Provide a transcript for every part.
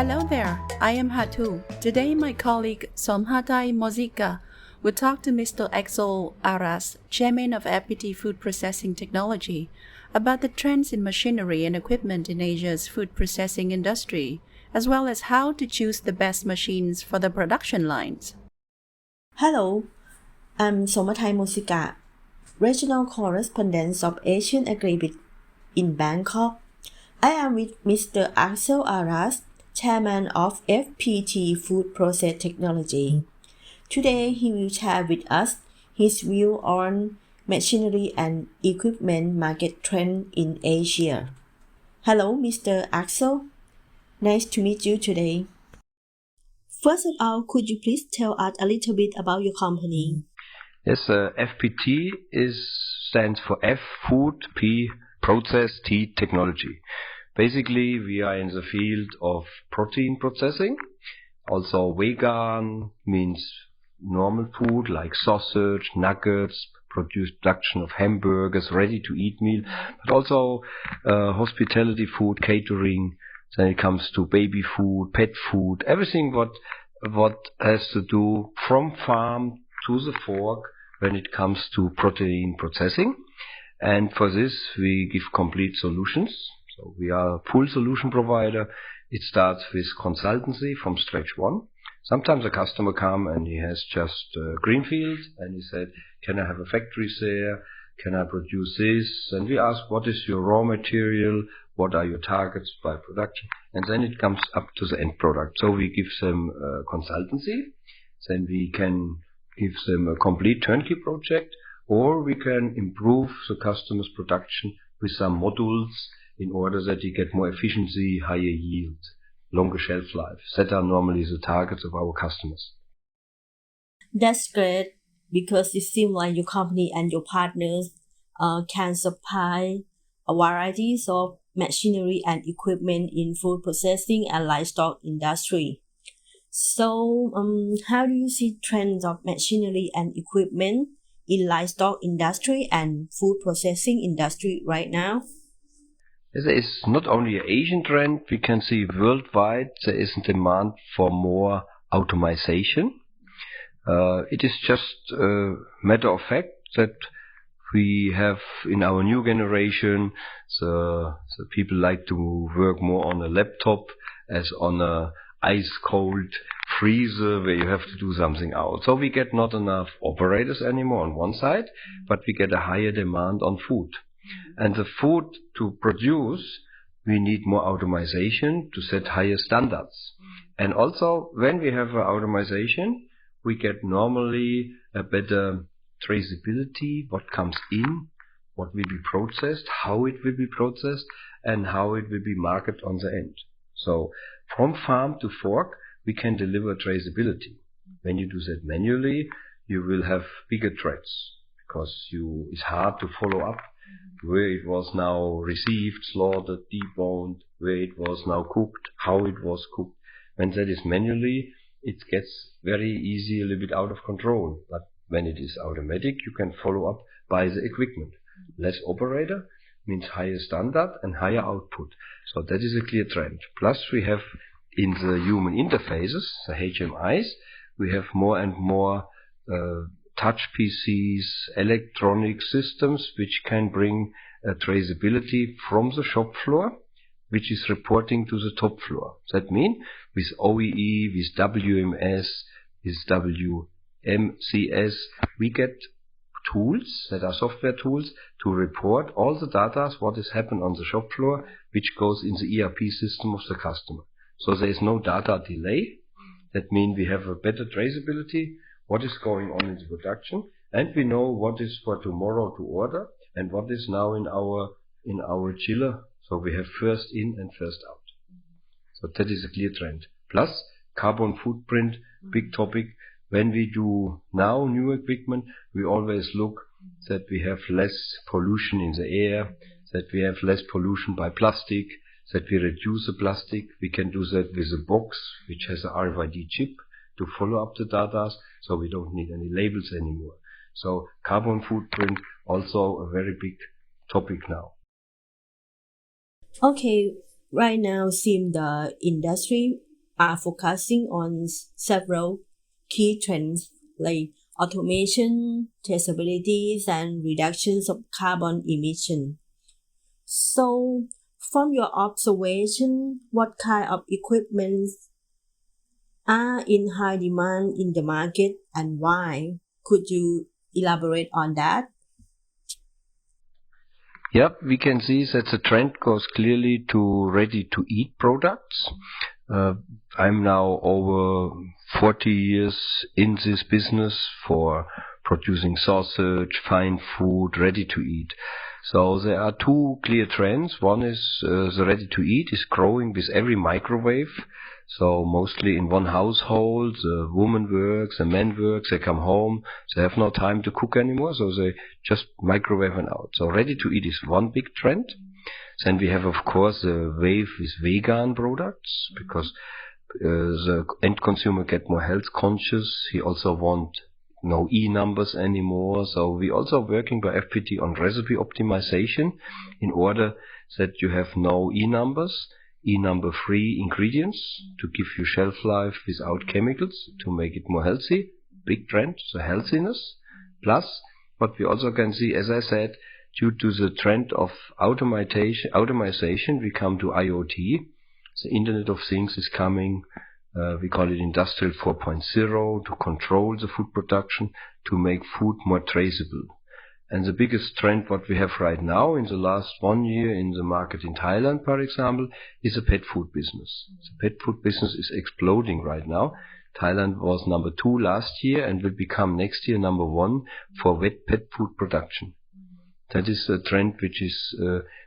Hello there, I am Hatu. Today my colleague Somhatai Mozika will talk to Mr. Axel Aras, Chairman of FPT Food Processing Technology, about the trends in machinery and equipment in Asia's food processing industry, as well as how to choose the best machines for the production lines. Hello, I'm Somathai Mosika, Regional Correspondent of Asian Agribic in Bangkok. I am with Mr. Axel Aras, Chairman of FPT Food Process Technology. Today he will share with us his view on machinery and equipment market trend in Asia. Hello, Mr. Axel. Nice to meet you today. First of all, could you please tell us a little bit about your company? Yes, FPT stands for F, Food, P, Process, T, Technology. Basically, we are in the field of protein processing. Also, vegan means normal food like sausage, nuggets, production of hamburgers, ready-to-eat meal, but also hospitality food, catering. Then it comes to baby food, pet food, everything what has to do from farm to the fork when it comes to protein processing. And for this, we give complete solutions. So we are a full solution provider. It starts with consultancy from stretch one. Sometimes a customer come and he has just greenfield and he said, can I have a factory there? Can I produce this? And we ask, what is your raw material? What are your targets by production? And then it comes up to the end product. So we give them consultancy. Then we can give them a complete turnkey project, or we can improve the customer's production with some modules in order that you get more efficiency, higher yield, longer shelf life. That are normally the targets of our customers. That's great, because it seems like your company and your partners can supply a varieties of machinery and equipment in food processing and livestock industry. So, how do you see trends of machinery and equipment in livestock industry and food processing industry right now? There is not only an Asian trend, we can see worldwide there is a demand for more automation. It is just a matter of fact that we have in our new generation, the people like to work more on a laptop as on a ice cold freezer where you have to do something out. So we get not enough operators anymore on one side, but we get a higher demand on food. And the food to produce, we need more automation to set higher standards. And also, when we have automation, we get normally a better traceability, what comes in, what will be processed, how it will be processed, and how it will be marketed on the end. So, from farm to fork, we can deliver traceability. When you do that manually, you will have bigger threats, because it's hard to follow up where it was now received, slaughtered, deboned, where it was now cooked, how it was cooked. When that is manually, it gets very easy, a little bit out of control. But when it is automatic, you can follow up by the equipment. Less operator means higher standard and higher output. So that is a clear trend. Plus we have in the human interfaces, the HMIs, we have more and more touch PCs, electronic systems which can bring traceability from the shop floor, which is reporting to the top floor. That means with OEE, with WMS, with WMCS, we get tools that are software tools to report all the data, what has happened on the shop floor, which goes in the ERP system of the customer. So there is no data delay. That means we have a better traceability, what is going on in the production, and we know what is for tomorrow to order and what is now in our chiller. So we have first in and first out. So that is a clear trend. Plus carbon footprint, big topic. When we do now new equipment, we always look that we have less pollution in the air, that we have less pollution by plastic, that we reduce the plastic. We can do that with a box which has a RFID chip to follow up the data, so we don't need any labels anymore. So carbon footprint also a very big topic now. Okay, right now seems the industry are focusing on several key trends like automation, traceability, and reductions of carbon emission. So, from your observation, what kind of equipment are in high demand in the market and why? Could you elaborate on that? Yep, we can see that the trend goes clearly to ready-to-eat products. I'm now over 40 years in this business for producing sausage, fine food, ready-to-eat. So there are two clear trends. One is the ready-to-eat is growing with every microwave. So mostly in one household, the woman works, the man works, they come home, they have no time to cook anymore, so they just microwave it out. So ready-to-eat is one big trend. Then we have, of course, the wave with vegan products, because the end consumer get more health conscious. He also want no E-numbers anymore. So we also working by FPT on recipe optimization in order that you have no E-numbers, E-number free ingredients to give you shelf life without chemicals to make it more healthy. Big trend, so healthiness. Plus, what we also can see, as I said, due to the trend of automation, we come to IoT. The Internet of Things is coming. We call it Industrial 4.0 to control the food production, to make food more traceable. And the biggest trend what we have right now in the last 1 year in the market in Thailand, for example, is the pet food business. The pet food business is exploding right now. Thailand was number 2 last year and will become next year number 1 for wet pet food production. That is a trend which is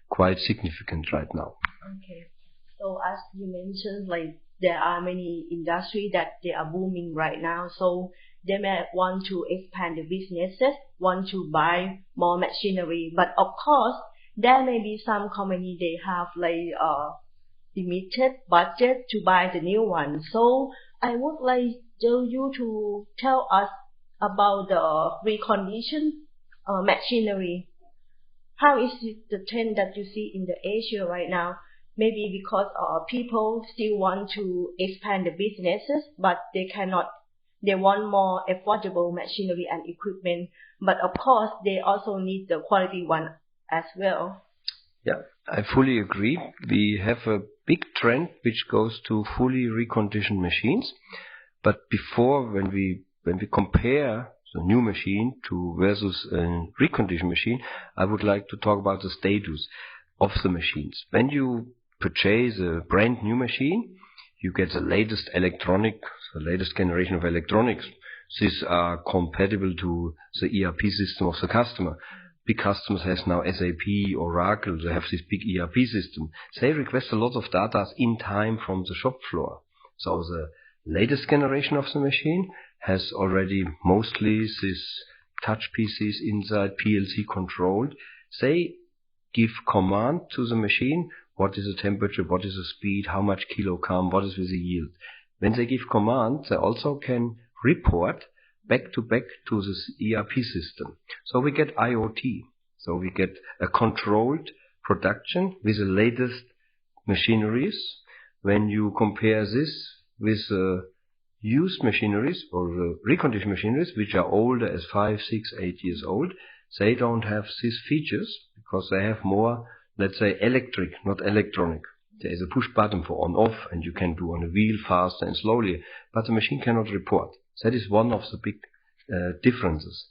quite significant right now. Okay. So as you mentioned, like there are many industries that they are booming right now. So they may want to expand the businesses, want to buy more machinery. But of course, there may be some company they have like limited budget to buy the new one. So I would like you to tell us about the reconditioned machinery. How is it the trend that you see in the Asia right now? Maybe because people still want to expand the businesses, but they cannot. They want more affordable machinery and equipment, but of course they also need the quality one as well. Yeah, I fully agree. We have a big trend which goes to fully reconditioned machines. But before, when we compare the new machine to versus a reconditioned machine, I would like to talk about the status of the machines. When you purchase a brand new machine, you get the latest generation of electronics. These are compatible to the ERP system of the customer. Big customers has now SAP, Oracle, they have this big ERP system. They request a lot of data in time from the shop floor. So the latest generation of the machine has already mostly these touch PCs inside, PLC controlled. They give command to the machine, what is the temperature, what is the speed, how much kilogram, what is with the yield. When they give command, they also can report back to the ERP system. So we get IoT. So we get a controlled production with the latest machineries. When you compare this with used machineries or reconditioned machineries, which are older as 5, 6, 8 years old, they don't have these features because they have more, let's say, electric, not electronic. There is a push button for on-off, and you can do on a wheel faster and slowly, but the machine cannot report. That is one of the big differences.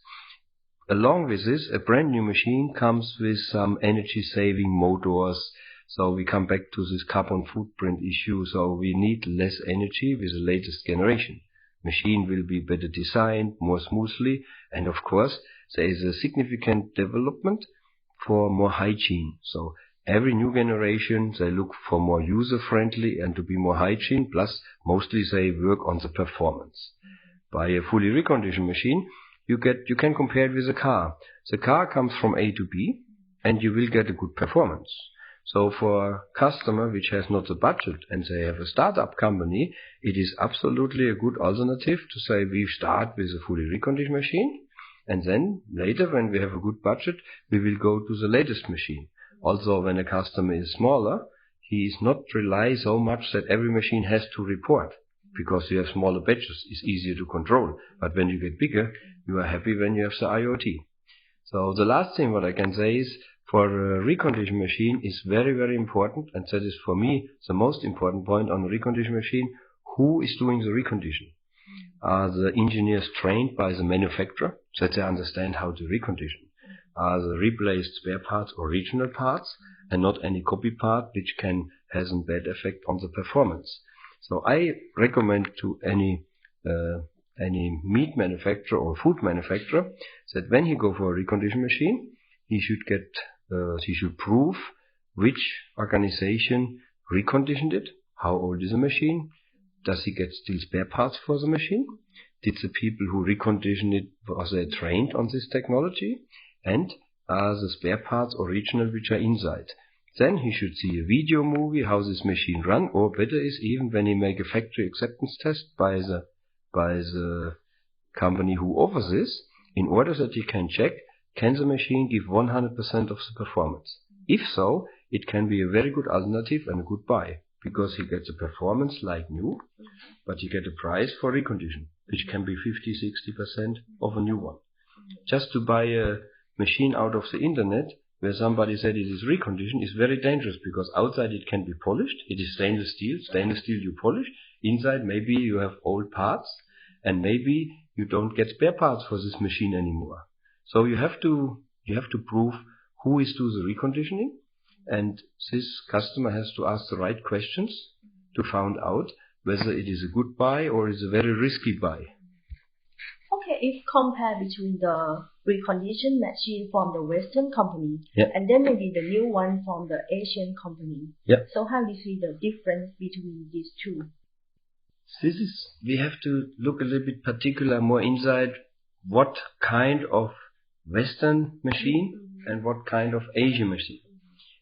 Along with this, a brand new machine comes with some energy-saving motors. So we come back to this carbon footprint issue. So we need less energy with the latest generation. Machine will be better designed, more smoothly, and of course, there is a significant development for more hygiene. So every new generation, they look for more user-friendly and to be more hygiene, plus mostly they work on the performance. By a fully reconditioned machine, you can compare it with a car. The car comes from A to B, and you will get a good performance. So for a customer which has not the budget and they have a startup company, it is absolutely a good alternative to say we start with a fully reconditioned machine, and then later when we have a good budget, we will go to the latest machine. Also, when a customer is smaller, he is not rely so much that every machine has to report, because you have smaller batches, it's easier to control. But when you get bigger, you are happy when you have the IoT. So the last thing what I can say is, for a reconditioned machine is very, very important, and that is for me the most important point on a reconditioned machine. Who is doing the recondition? Are the engineers trained by the manufacturer so that they understand how to recondition? Are the replaced spare parts original parts and not any copy part which has a bad effect on the performance? So I recommend to any meat manufacturer or food manufacturer that when he go for a reconditioned machine, he should prove which organization reconditioned it, how old is the machine, does he get still spare parts for the machine, did the people who reconditioned it, was they trained on this technology, and are the spare parts original which are inside. Then he should see a video movie how this machine run, or better is even when he make a factory acceptance test by the company who offers this, in order that he can check, can the machine give 100% of the performance? If so, it can be a very good alternative and a good buy, because he gets a performance like new, but he get a price for recondition, which can be 50-60% of a new one. Just to buy a machine out of the internet, where somebody said it is reconditioned, is very dangerous, because outside it can be polished, it is stainless steel you polish, inside maybe you have old parts, and maybe you don't get spare parts for this machine anymore. So you have to prove who is doing the reconditioning, and this customer has to ask the right questions to find out whether it is a good buy or is a very risky buy. Okay, if compare between the reconditioned machine from the Western company, yeah, and then maybe the new one from the Asian company. Yeah. So how do you see the difference between these two? We have to look a little bit particular more inside what kind of Western machine and what kind of Asian machine.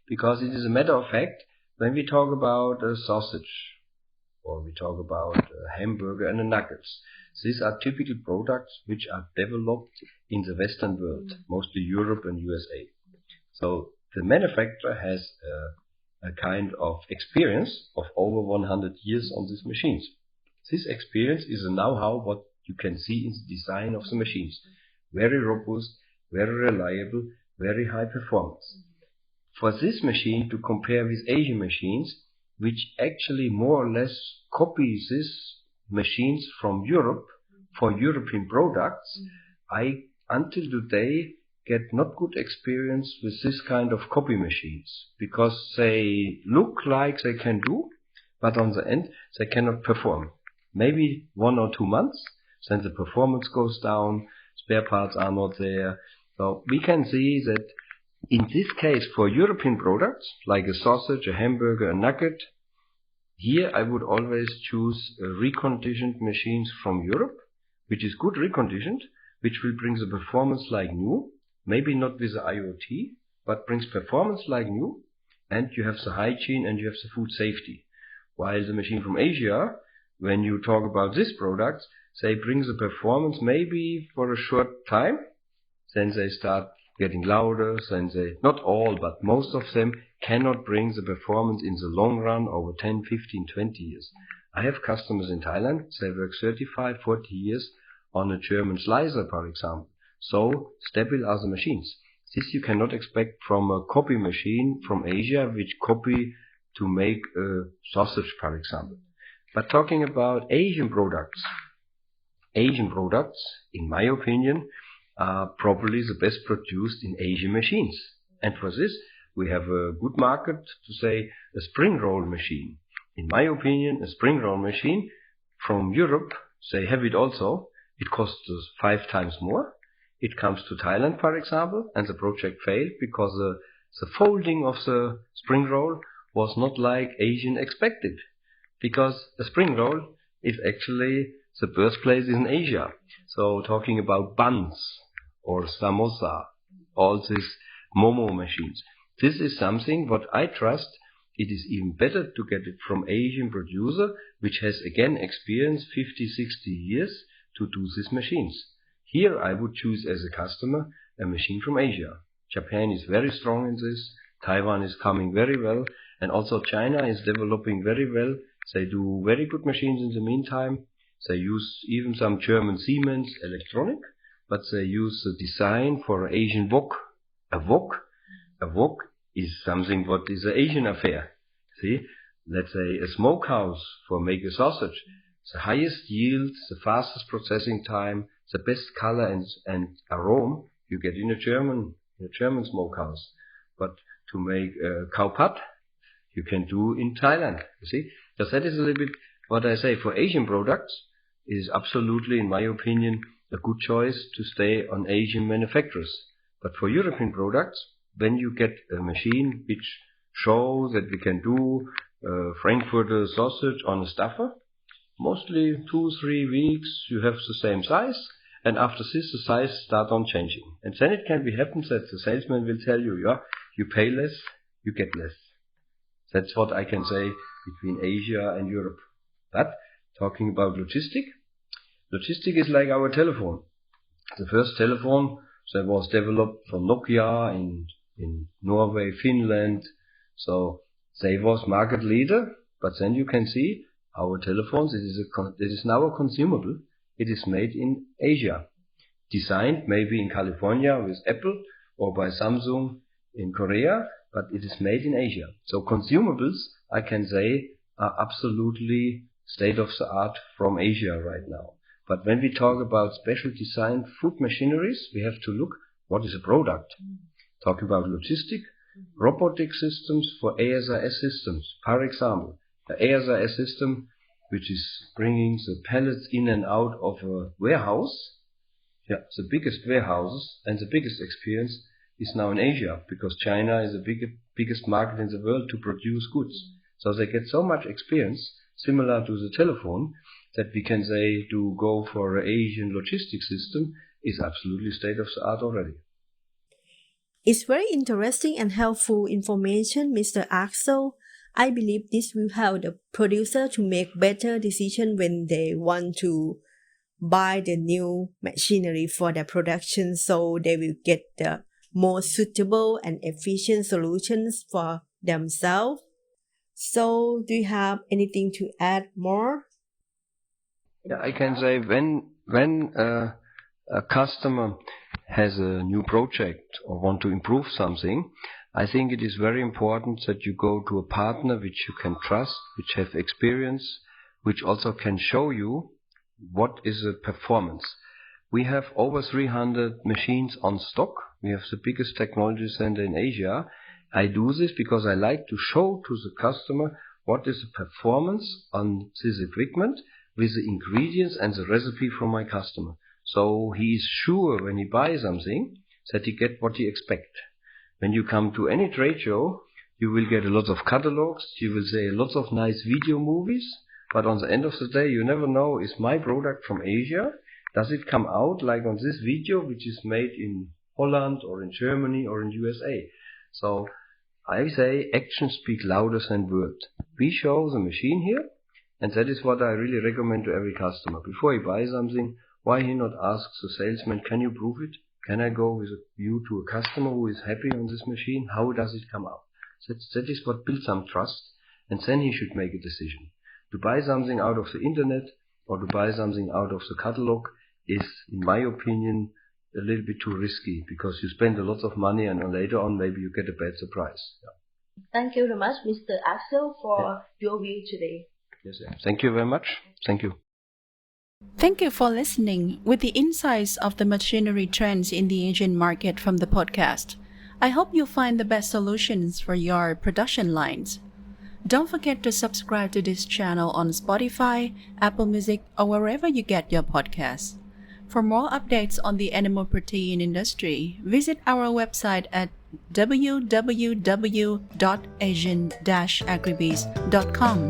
Because it is a matter of fact, when we talk about a sausage, or we talk about a hamburger and a nuggets, these are typical products which are developed in the Western world, mostly Europe and USA. So the manufacturer has a kind of experience of over 100 years on these machines. This experience is a know-how what you can see in the design of the machines. Very robust, very reliable, very high performance. For this machine to compare with Asian machines, which actually more or less copy these machines from Europe for European products, I until today get not good experience with this kind of copy machines, because they look like they can do, but on the end they cannot perform. Maybe 1 or 2 months, then the performance goes down, spare parts are not there. So we can see that in this case, for European products, like a sausage, a hamburger, a nugget, here I would always choose reconditioned machines from Europe, which is good reconditioned, which will bring the performance like new, maybe not with the IoT, but brings performance like new, and you have the hygiene and you have the food safety. While the machine from Asia, when you talk about these products, they bring the performance maybe for a short time, then they start getting louder, then they, not all, but most of them cannot bring the performance in the long run over 10, 15, 20 years. I have customers in Thailand, they work 35, 40 years on a German slicer, for example. So stable are the machines. This you cannot expect from a copy machine from Asia, which copy to make a sausage, for example. But talking about Asian products, in my opinion, are probably the best produced in Asian machines. And for this, we have a good market to say a spring roll machine. In my opinion, a spring roll machine from Europe, they have it also. It costs us 5 times more. It comes to Thailand, for example, and the project failed because the folding of the spring roll was not like Asian expected. Because a spring roll is actually the birthplace in Asia. So talking about buns or samosa, all these momo machines. This is something what I trust. It is even better to get it from Asian producer, which has again experienced 50, 60 years to do these machines. Here I would choose as a customer a machine from Asia. Japan is very strong in this. Taiwan is coming very well, and also China is developing very well. They do very good machines in the meantime. They use even some German Siemens electronic, but they use the design for Asian wok. A wok is something what is an Asian affair. See, let's say a smokehouse for make a sausage. The highest yield, the fastest processing time, the best color and aroma you get in a German smokehouse. But to make a cow pat, you can do in Thailand. You see, because that is a little bit what I say for Asian products. It is absolutely, in my opinion, a good choice to stay on Asian manufacturers. But for European products, when you get a machine which shows that we can do Frankfurter sausage on a stuffer, mostly 2-3 weeks you have the same size, and after this the size start on changing. And then it can be happens that the salesman will tell you, yeah, you pay less, you get less. That's what I can say between Asia and Europe. But talking about logistic is like our telephone. The first telephone that was developed from Nokia in Norway, Finland. So they was market leader, but then you can see our telephones, it is now a consumable. It is made in Asia. Designed maybe in California with Apple or by Samsung in Korea, but it is made in Asia. So consumables, I can say, are absolutely state of the art from Asia right now. But when we talk about special designed food machineries, we have to look what is a product. Talk about logistic, robotic systems for ASRS systems. For example, the ASRS system, which is bringing the pallets in and out of a warehouse. Yeah, the biggest warehouses and the biggest experience is now in Asia, because China is the biggest market in the world to produce goods. So they get so much experience, similar to the telephone, that we can say to go for an Asian logistics system is absolutely state of the art already. It's very interesting and helpful information, Mr. Axel. I believe this will help the producer to make better decisions when they want to buy the new machinery for their production, so they will get the more suitable and efficient solutions for themselves. So, do you have anything to add more? Yeah, I can say when a customer has a new project or want to improve something, I think it is very important that you go to a partner which you can trust, which have experience, which also can show you what is the performance. We have over 300 machines on stock. We have the biggest technology center in Asia. I do this because I like to show to the customer what is the performance on this equipment with the ingredients and the recipe from my customer. So he is sure when he buys something that he get what he expects. When you come to any trade show, you will get a lot of catalogs, you will see a lot of nice video movies, but on the end of the day you never know, is my product from Asia? Does it come out like on this video, which is made in Holland or in Germany or in USA? So I say actions speak louder than words. We show the machine here, and that is what I really recommend to every customer. Before he buys something, why he not ask the salesman, can you prove it? Can I go with you to a customer who is happy on this machine? How does it come out? That is what builds some trust, and then he should make a decision. To buy something out of the internet or to buy something out of the catalog is, in my opinion, a little bit too risky, because you spend a lot of money and later on maybe you get a bad surprise. Yeah. Thank you very much, Mr. Axel, for your view today. Yes, yeah. Thank you very much. Thank you. Thank you for listening with the insights of the machinery trends in the Asian market from the podcast. I hope you find the best solutions for your production lines. Don't forget to subscribe to this channel on Spotify, Apple Music, or wherever you get your podcasts. For more updates on the animal protein industry, visit our website at www.asian-agribees.com.